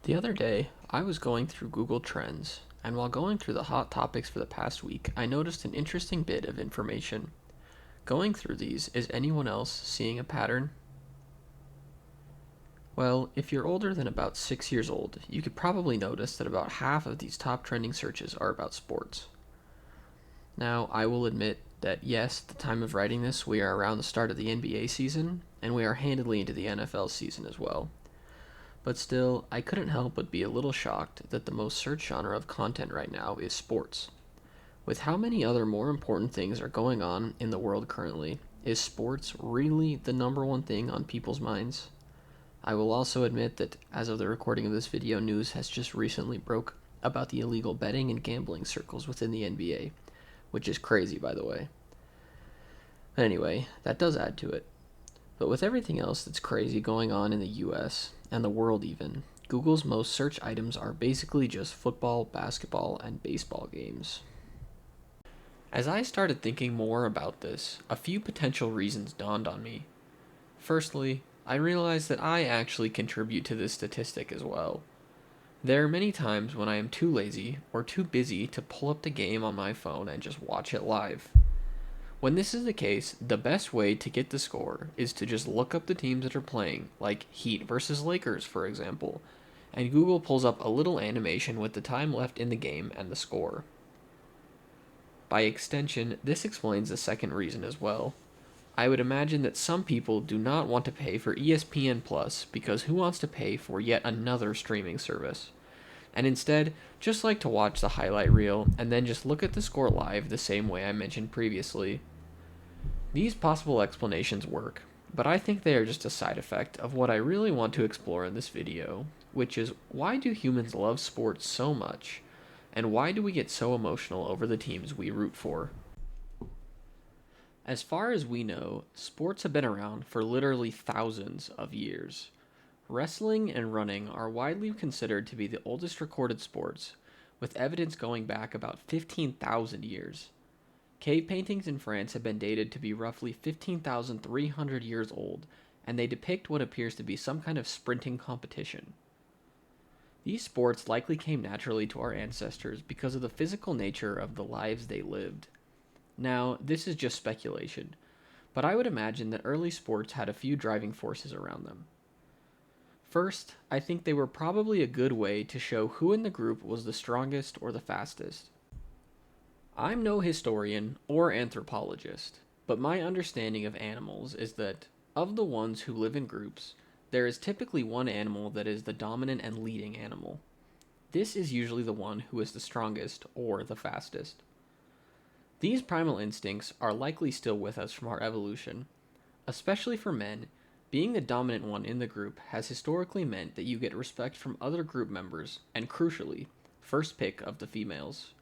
The other day, I was going through Google Trends, and while going through the hot topics for the past week, I noticed an interesting bit of information. Going through these, is anyone else seeing a pattern? Well, if you're older than about 6 years old, you could probably notice that about half of these top trending searches are about sports. Now, I will admit that yes, at the time of writing this, we are around the start of the NBA season, and we are handedly into the NFL season as well. But still, I couldn't help but be a little shocked that the most searched genre of content right now is sports. With how many other more important things are going on in the world currently, is sports really the number one thing on people's minds? I will also admit that as of the recording of this video, news has just recently broke about the illegal betting and gambling circles within the NBA, which is crazy, by the way. Anyway, that does add to it. But with everything else that's crazy going on in the US, and the world even, Google's most searched items are basically just football, basketball, and baseball games. As I started thinking more about this, a few potential reasons dawned on me. Firstly, I realized that I actually contribute to this statistic as well. There are many times when I am too lazy or too busy to pull up the game on my phone and just watch it live. When this is the case, the best way to get the score is to just look up the teams that are playing, like Heat versus Lakers, for example, and Google pulls up a little animation with the time left in the game and the score. By extension, this explains the second reason as well. I would imagine that some people do not want to pay for ESPN Plus because who wants to pay for yet another streaming service? And instead, just like to watch the highlight reel and then just look at the score live the same way I mentioned previously. These possible explanations work, but I think they are just a side effect of what I really want to explore in this video, which is why do humans love sports so much, and why do we get so emotional over the teams we root for? As far as we know, sports have been around for literally thousands of years. Wrestling and running are widely considered to be the oldest recorded sports, with evidence going back about 15,000 years. Cave paintings in France have been dated to be roughly 15,300 years old, and they depict what appears to be some kind of sprinting competition. These sports likely came naturally to our ancestors because of the physical nature of the lives they lived. Now, this is just speculation, but I would imagine that early sports had a few driving forces around them. First, I think they were probably a good way to show who in the group was the strongest or the fastest. I'm no historian or anthropologist, but my understanding of animals is that, of the ones who live in groups, there is typically one animal that is the dominant and leading animal. This is usually the one who is the strongest or the fastest. These primal instincts are likely still with us from our evolution. Especially for men, being the dominant one in the group has historically meant that you get respect from other group members, and crucially, first pick of the females.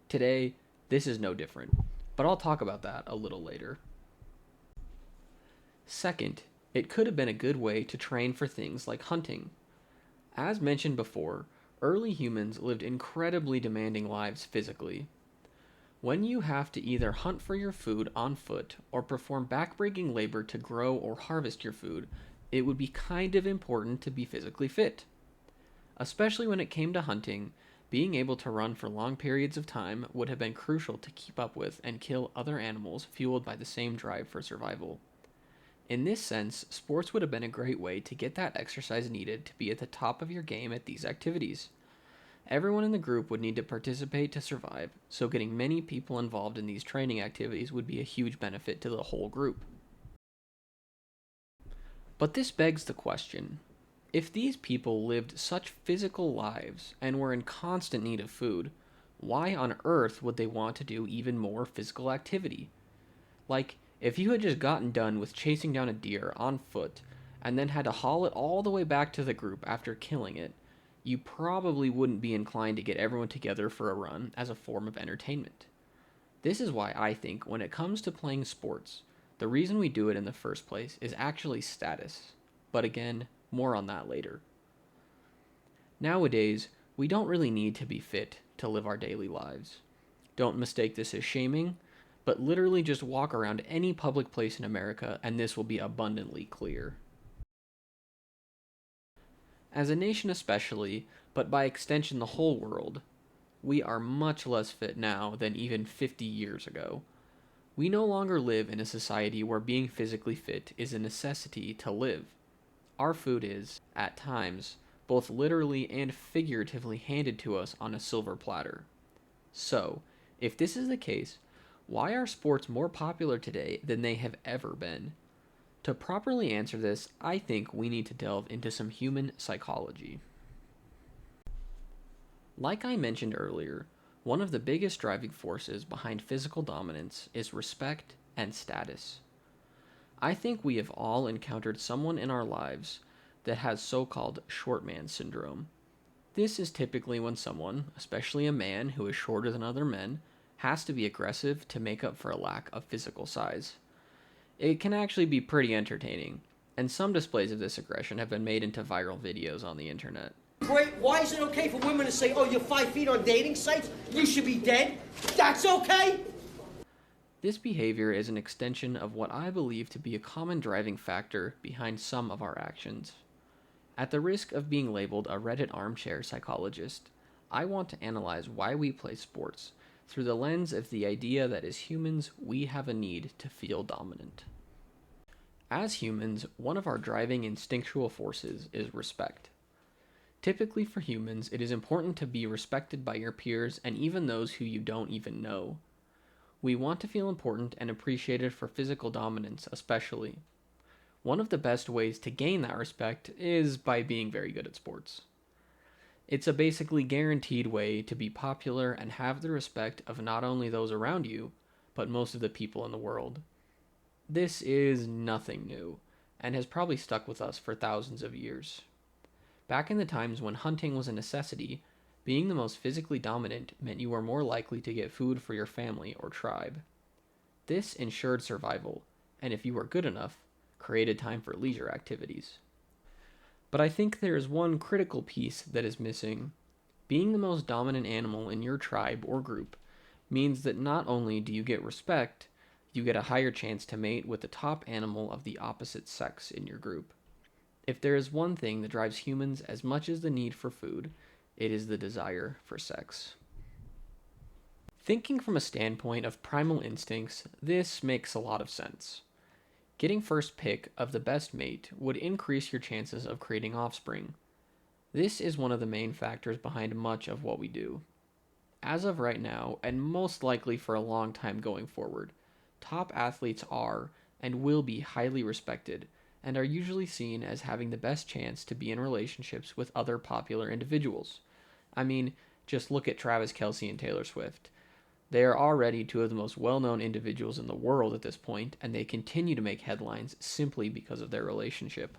Today, this is no different, but I'll talk about that a little later. Second, it could have been a good way to train for things like hunting. As mentioned before, early humans lived incredibly demanding lives physically. When you have to either hunt for your food on foot or perform backbreaking labor to grow or harvest your food, it would be kind of important to be physically fit. Especially when it came to hunting, being able to run for long periods of time would have been crucial to keep up with and kill other animals fueled by the same drive for survival. In this sense, sports would have been a great way to get that exercise needed to be at the top of your game at these activities. Everyone in the group would need to participate to survive, so getting many people involved in these training activities would be a huge benefit to the whole group. But this begs the question, if these people lived such physical lives and were in constant need of food, why on earth would they want to do even more physical activity? Like, if you had just gotten done with chasing down a deer on foot and then had to haul it all the way back to the group after killing it, you probably wouldn't be inclined to get everyone together for a run as a form of entertainment. This is why I think when it comes to playing sports, the reason we do it in the first place is actually status. But again, more on that later. Nowadays, we don't really need to be fit to live our daily lives. Don't mistake this as shaming, but literally just walk around any public place in America and this will be abundantly clear. As a nation especially, but by extension the whole world, we are much less fit now than even 50 years ago. We no longer live in a society where being physically fit is a necessity to live. Our food is, at times, both literally and figuratively handed to us on a silver platter. So, if this is the case, why are sports more popular today than they have ever been? To properly answer this, I think we need to delve into some human psychology. Like I mentioned earlier, one of the biggest driving forces behind physical dominance is respect and status. I think we have all encountered someone in our lives that has so called short man syndrome. This is typically when someone, especially a man who is shorter than other men, has to be aggressive to make up for a lack of physical size. It can actually be pretty entertaining, and some displays of this aggression have been made into viral videos on the internet. Great. Why is it okay for women to say, oh, you're 5 feet on dating sites? You should be dead? That's okay? This behavior is an extension of what I believe to be a common driving factor behind some of our actions. At the risk of being labeled a Reddit armchair psychologist, I want to analyze why we play sports through the lens of the idea that as humans, we have a need to feel dominant. As humans, one of our driving instinctual forces is respect. Typically, for humans, it is important to be respected by your peers and even those who you don't even know. We want to feel important and appreciated for physical dominance, especially. One of the best ways to gain that respect is by being very good at sports. It's a basically guaranteed way to be popular and have the respect of not only those around you, but most of the people in the world. This is nothing new, and has probably stuck with us for thousands of years. Back in the times when hunting was a necessity, being the most physically dominant meant you were more likely to get food for your family or tribe. This ensured survival, and if you were good enough, created time for leisure activities. But I think there is one critical piece that is missing. Being the most dominant animal in your tribe or group means that not only do you get respect, you get a higher chance to mate with the top animal of the opposite sex in your group. If there is one thing that drives humans as much as the need for food, it is the desire for sex. Thinking from a standpoint of primal instincts, this makes a lot of sense. Getting first pick of the best mate would increase your chances of creating offspring. This is one of the main factors behind much of what we do. As of right now, and most likely for a long time going forward, top athletes are and will be highly respected and are usually seen as having the best chance to be in relationships with other popular individuals. I mean, just look at Travis Kelce and Taylor Swift. They are already two of the most well known individuals in the world at this point, and they continue to make headlines simply because of their relationship.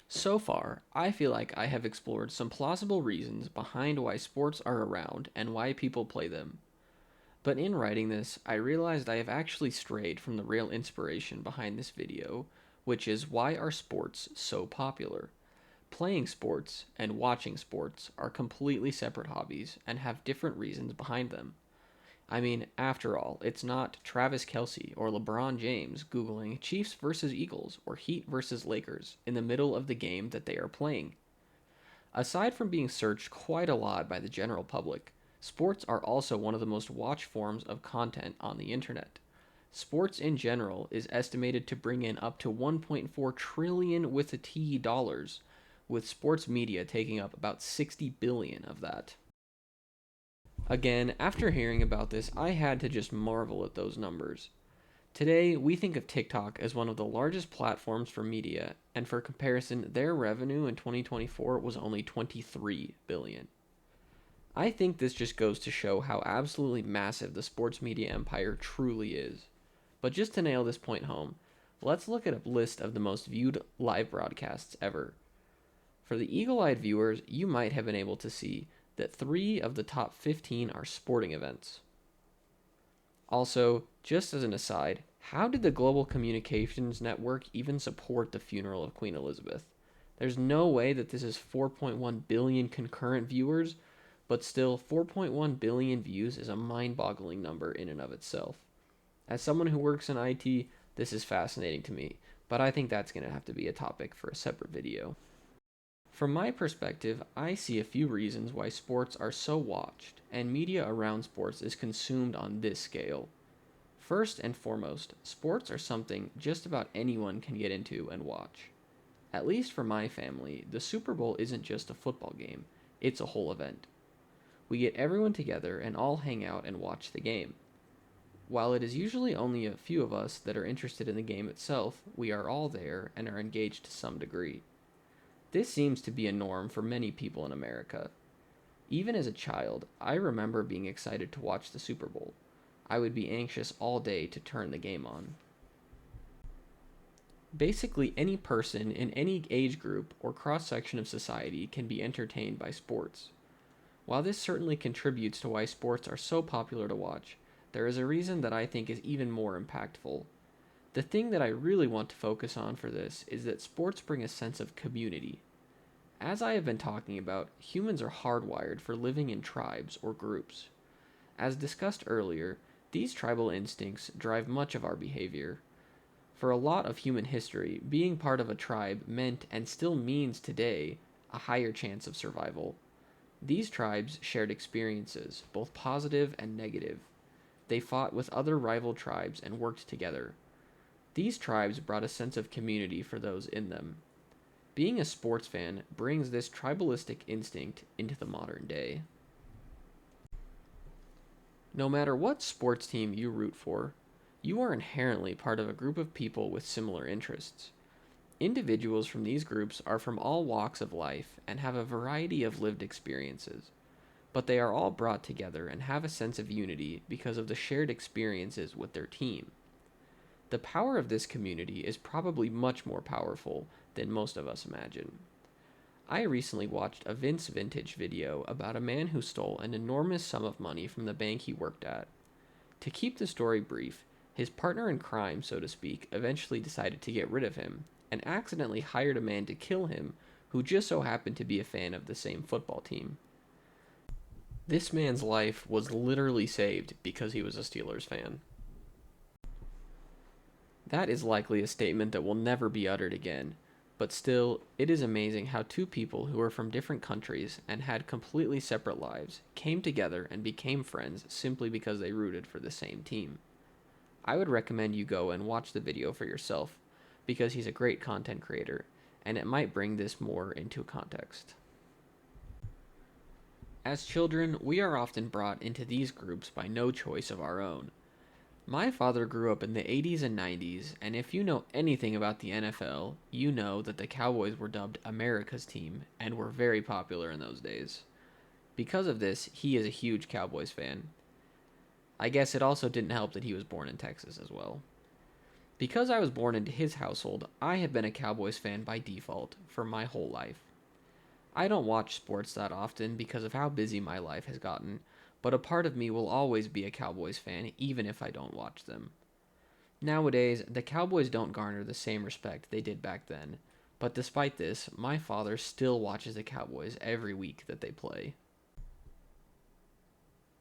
So far, I feel like I have explored some plausible reasons behind why sports are around and why people play them. But in writing this, I realized I have actually strayed from the real inspiration behind this video, which is why are sports so popular? Playing sports and watching sports are completely separate hobbies and have different reasons behind them. I mean, after all, it's not Travis Kelce or LeBron James Googling Chiefs versus Eagles or Heat versus Lakers in the middle of the game that they are playing. Aside from being searched quite a lot by the general public, sports are also one of the most watched forms of content on the internet. Sports in general is estimated to bring in up to 1.4 trillion with a T dollars, with sports media taking up about 60 billion of that. Again, after hearing about this, I had to just marvel at those numbers. Today, we think of TikTok as one of the largest platforms for media, and for comparison, their revenue in 2024 was only 23 billion. I think this just goes to show how absolutely massive the sports media empire truly is. But just to nail this point home, let's look at a list of the most viewed live broadcasts ever. For the eagle-eyed viewers, you might have been able to see that 3 of the top 15 are sporting events. Also, just as an aside, how did the Global Communications Network even support the funeral of Queen Elizabeth? There's no way that this is 4.1 billion concurrent viewers, but still 4.1 billion views is a mind-boggling number in and of itself. As someone who works in IT, this is fascinating to me, but I think that's going to have to be a topic for a separate video. From my perspective, I see a few reasons why sports are so watched and media around sports is consumed on this scale. First and foremost, sports are something just about anyone can get into and watch. At least for my family, the Super Bowl isn't just a football game, it's a whole event. We get everyone together and all hang out and watch the game. While it is usually only a few of us that are interested in the game itself, we are all there and are engaged to some degree. This seems to be a norm for many people in America. Even as a child, I remember being excited to watch the Super Bowl. I would be anxious all day to turn the game on. Basically, any person in any age group or cross section of society can be entertained by sports. While this certainly contributes to why sports are so popular to watch, there is a reason that I think is even more impactful. The thing that I really want to focus on for this is that sports bring a sense of community. As I have been talking about, humans are hardwired for living in tribes or groups. As discussed earlier, these tribal instincts drive much of our behavior. For a lot of human history, being part of a tribe meant and still means today a higher chance of survival. These tribes shared experiences, both positive and negative. They fought with other rival tribes and worked together. These tribes brought a sense of community for those in them. Being a sports fan brings this tribalistic instinct into the modern day. No matter what sports team you root for, you are inherently part of a group of people with similar interests. Individuals from these groups are from all walks of life and have a variety of lived experiences, but they are all brought together and have a sense of unity because of the shared experiences with their team. The power of this community is probably much more powerful than most of us imagine. I recently watched a Vince Vintage video about a man who stole an enormous sum of money from the bank he worked at. To keep the story brief, his partner in crime, so to speak, eventually decided to get rid of him and accidentally hired a man to kill him who just so happened to be a fan of the same football team. This man's life was literally saved because he was a Steelers fan. That is likely a statement that will never be uttered again, but still, it is amazing how two people who were from different countries and had completely separate lives came together and became friends simply because they rooted for the same team. I would recommend you go and watch the video for yourself because he's a great content creator and it might bring this more into context. As children, we are often brought into these groups by no choice of our own. My father grew up in the 80s and 90s, and if you know anything about the NFL, you know that the Cowboys were dubbed America's team and were very popular in those days. Because of this, he is a huge Cowboys fan. I guess it also didn't help that he was born in Texas as well. Because I was born into his household, I have been a Cowboys fan by default for my whole life. I don't watch sports that often because of how busy my life has gotten, but a part of me will always be a Cowboys fan even if I don't watch them. Nowadays, the Cowboys don't garner the same respect they did back then, but despite this, my father still watches the Cowboys every week that they play.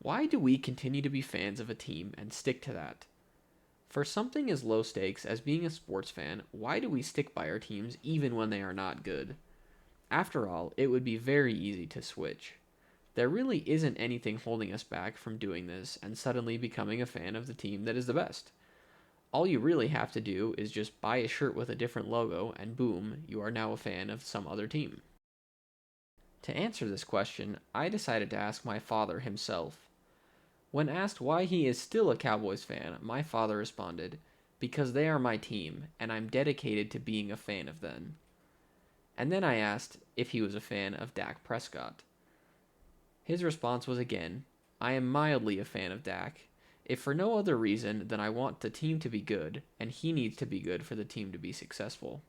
Why do we continue to be fans of a team and stick to that? For something as low stakes as being a sports fan, why do we stick by our teams even when they are not good? After all, it would be very easy to switch. There really isn't anything holding us back from doing this and suddenly becoming a fan of the team that is the best. All you really have to do is just buy a shirt with a different logo and boom, you are now a fan of some other team. To answer this question, I decided to ask my father himself. When asked why he is still a Cowboys fan, my father responded, "Because they are my team, and I'm dedicated to being a fan of them." And then I asked if he was a fan of Dak Prescott. His response was again, "I am mildly a fan of Dak, if for no other reason than I want the team to be good, and he needs to be good for the team to be successful."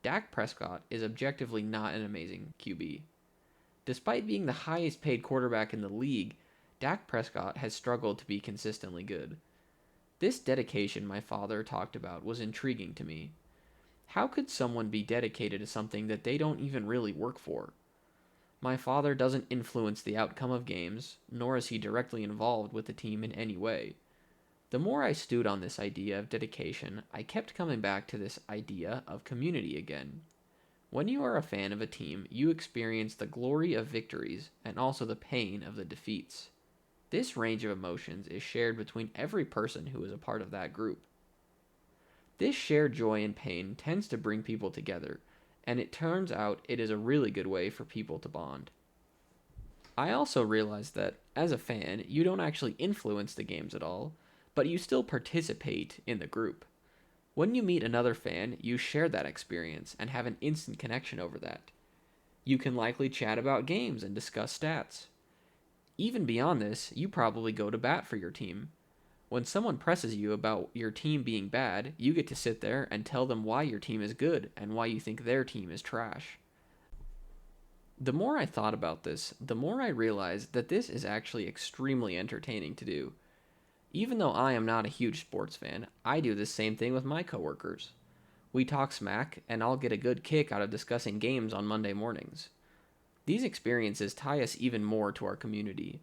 Dak Prescott is objectively not an amazing QB. Despite being the highest paid quarterback in the league, Dak Prescott has struggled to be consistently good. This dedication my father talked about was intriguing to me. How could someone be dedicated to something that they don't even really work for? My father doesn't influence the outcome of games, nor is he directly involved with the team in any way. The more I stewed on this idea of dedication, I kept coming back to this idea of community again. When you are a fan of a team, you experience the glory of victories and also the pain of the defeats. This range of emotions is shared between every person who is a part of that group. This shared joy and pain tends to bring people together, and it turns out it is a really good way for people to bond. I also realized that, as a fan, you don't actually influence the games at all, but you still participate in the group. When you meet another fan, you share that experience and have an instant connection over that. You can likely chat about games and discuss stats. Even beyond this, you probably go to bat for your team. When someone presses you about your team being bad, you get to sit there and tell them why your team is good and why you think their team is trash. The more I thought about this, the more I realized that this is actually extremely entertaining to do. Even though I am not a huge sports fan, I do the same thing with my coworkers. We talk smack, and I'll get a good kick out of discussing games on Monday mornings. These experiences tie us even more to our community.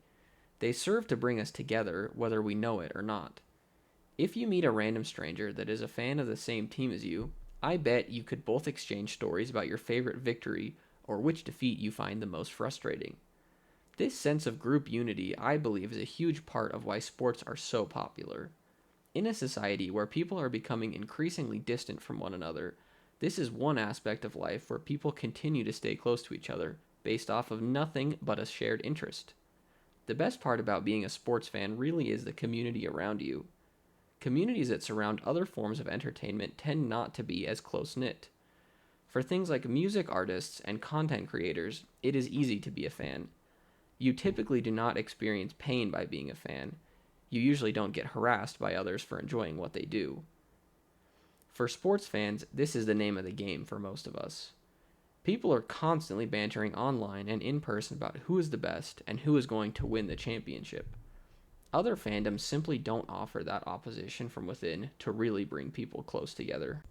They serve to bring us together, whether we know it or not. If you meet a random stranger that is a fan of the same team as you, I bet you could both exchange stories about your favorite victory or which defeat you find the most frustrating. This sense of group unity, I believe, is a huge part of why sports are so popular. In a society where people are becoming increasingly distant from one another, this is one aspect of life where people continue to stay close to each other, based off of nothing but a shared interest. The best part about being a sports fan really is the community around you. Communities that surround other forms of entertainment tend not to be as close-knit. For things like music artists and content creators, it is easy to be a fan. You typically do not experience pain by being a fan. You usually don't get harassed by others for enjoying what they do. For sports fans, this is the name of the game for most of us. People are constantly bantering online and in person about who is the best and who is going to win the championship. Other fandoms simply don't offer that opposition from within to really bring people close together.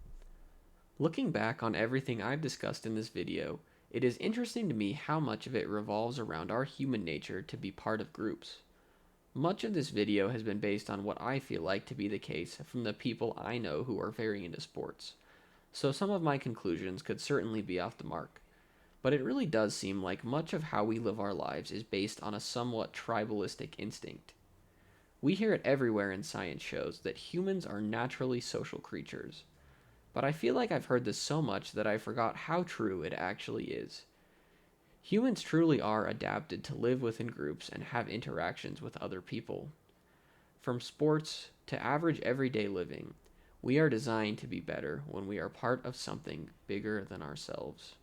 Looking back on everything I've discussed in this video, it is interesting to me how much of it revolves around our human nature to be part of groups. Much of this video has been based on what I feel like to be the case from the people I know who are very into sports, so some of my conclusions could certainly be off the mark. But it really does seem like much of how we live our lives is based on a somewhat tribalistic instinct. We hear it everywhere in science shows that humans are naturally social creatures. But I feel like I've heard this so much that I forgot how true it actually is. Humans truly are adapted to live within groups and have interactions with other people. From sports to average everyday living, we are designed to be better when we are part of something bigger than ourselves.